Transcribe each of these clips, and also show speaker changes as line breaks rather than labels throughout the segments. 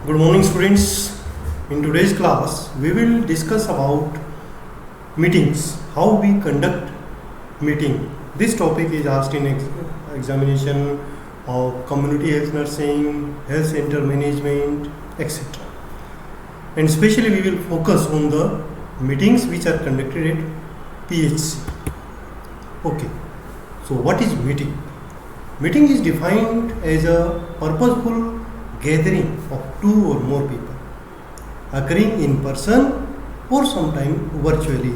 Good morning, students. In today's class, we will discuss about meetings, how we conduct meeting. This topic is asked in examination of community health nursing, health center management, etc. And especially we will focus on the meetings which are conducted at PHC. Okay, so what is meeting? Meeting is defined as a purposeful gathering of two or more people occurring in person or sometimes virtually,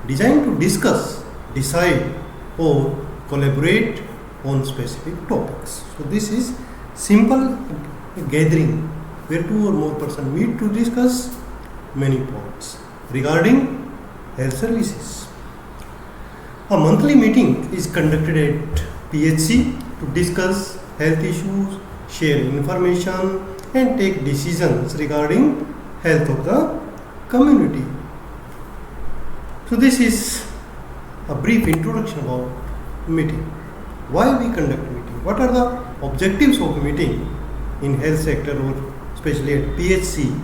designed to discuss, decide or collaborate on specific topics. So this is simple gathering where two or more persons meet to discuss many points regarding health services. A monthly meeting is conducted at PHC to discuss health issues, share information and take decisions regarding health of the community. So this is a brief introduction about meeting. Why we conduct meeting? What are the objectives of meeting in health sector or especially at PHC?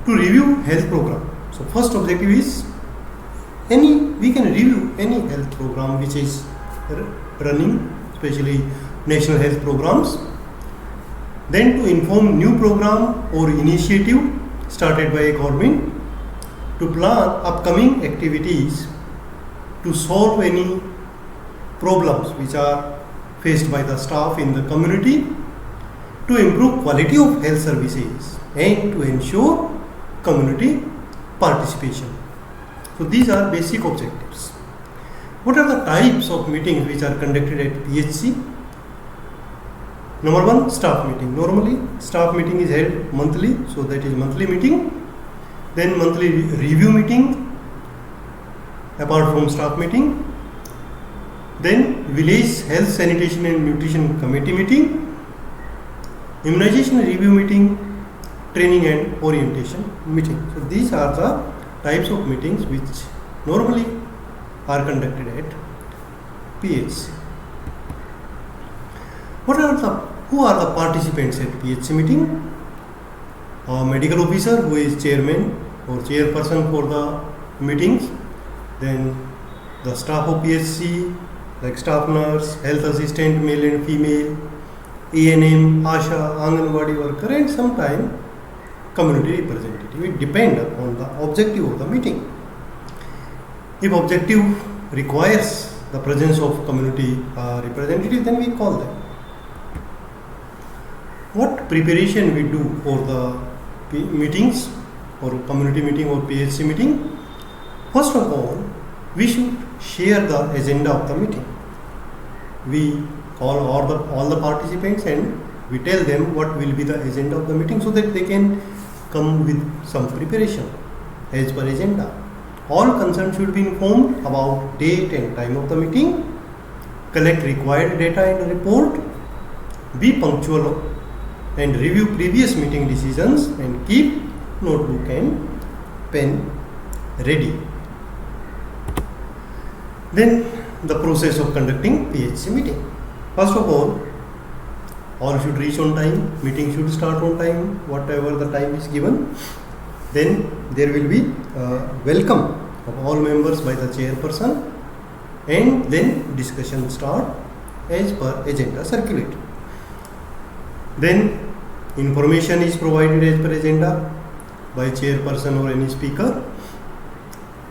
To review health program. So first objective is we can review any health program which is running, especially national health programs. Then to inform new program or initiative started by a government, to plan upcoming activities, to solve any problems which are faced by the staff in the community, to improve quality of health services and to ensure community participation. So these are basic objectives. What are the types of meetings which are conducted at PHC? Number one, staff meeting. Normally, staff meeting is held monthly, so that is monthly meeting. Then monthly review meeting, apart from staff meeting. Then village health, sanitation and nutrition committee meeting. Immunization review meeting, training and orientation meeting. So these are the types of meetings which normally are conducted at PHC. Who are the participants at PHC meeting? A medical officer who is chairman or chairperson for the meetings. Then the staff of PHC like staff nurse, health assistant, male and female, ANM, ASHA, Anganwadi worker and sometimes community representative. It depends upon the objective of the meeting. If objective requires the presence of community representative, then we call them. What preparation we do for the meetings or community meeting or PHC meeting? First of all, we should share the agenda of the meeting. We call all the participants and we tell them what will be the agenda of the meeting so that they can come with some preparation as per agenda. All concerned should be informed about date and time of the meeting, collect required data in the report, be punctual and review previous meeting decisions and keep notebook and pen ready. Then the process of conducting PHC meeting. First of all should reach on time, meeting should start on time, whatever the time is given. Then there will be welcome of all members by the chairperson and then discussion start as per agenda circulate. Then information is provided as per agenda by chairperson or any speaker.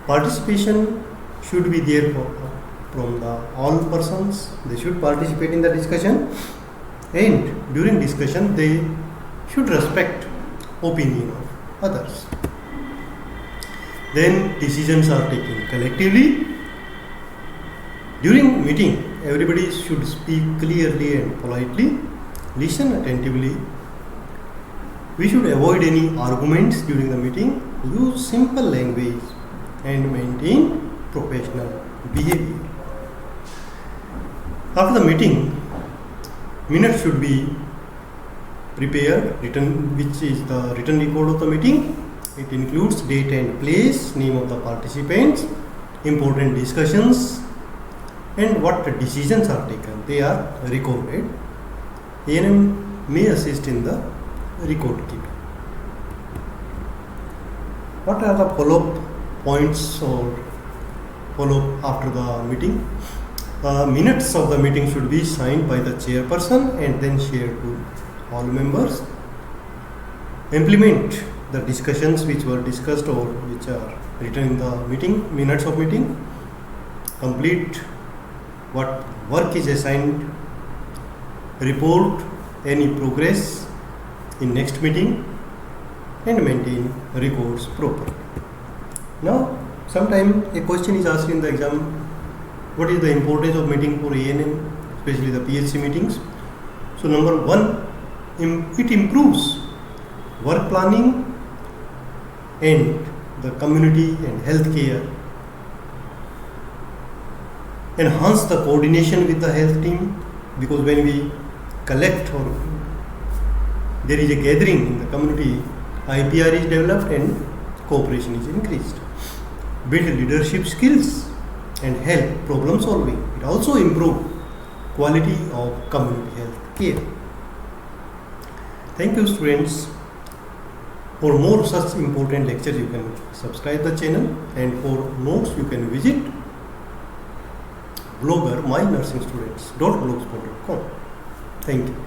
Participation should be there from all persons. They should participate in the discussion and during discussion they should respect opinion of others. Then decisions are taken collectively. During meeting, everybody should speak clearly and politely, listen attentively. We should avoid any arguments during the meeting, use simple language and maintain professional behavior. After the meeting, minutes should be prepared, which is the written record of the meeting. It includes date and place, name of the participants, important discussions and what decisions are taken. They are recorded. ANM may assist in the record keeping. What are the follow-up points or follow-up after the meeting? Minutes of the meeting should be signed by the chairperson and then shared to all members. Implement the discussions which were discussed or which are written in the meeting, minutes of meeting. Complete what work is assigned. Report any progress in next meeting and maintain records properly. Now, sometimes a question is asked in the exam, what is the importance of meeting for ANM, especially the PHC meetings? So number one, it improves work planning and the community and healthcare, enhance the coordination with the health team, because when we collect or there is a gathering in the community, IPR is developed and cooperation is increased. Build leadership skills and help problem solving. It also improves quality of community health care. Thank you, students. For more such important lectures, you can subscribe the channel, and for notes you can visit blogger mynursingstudents.blogspot.com. Thank you.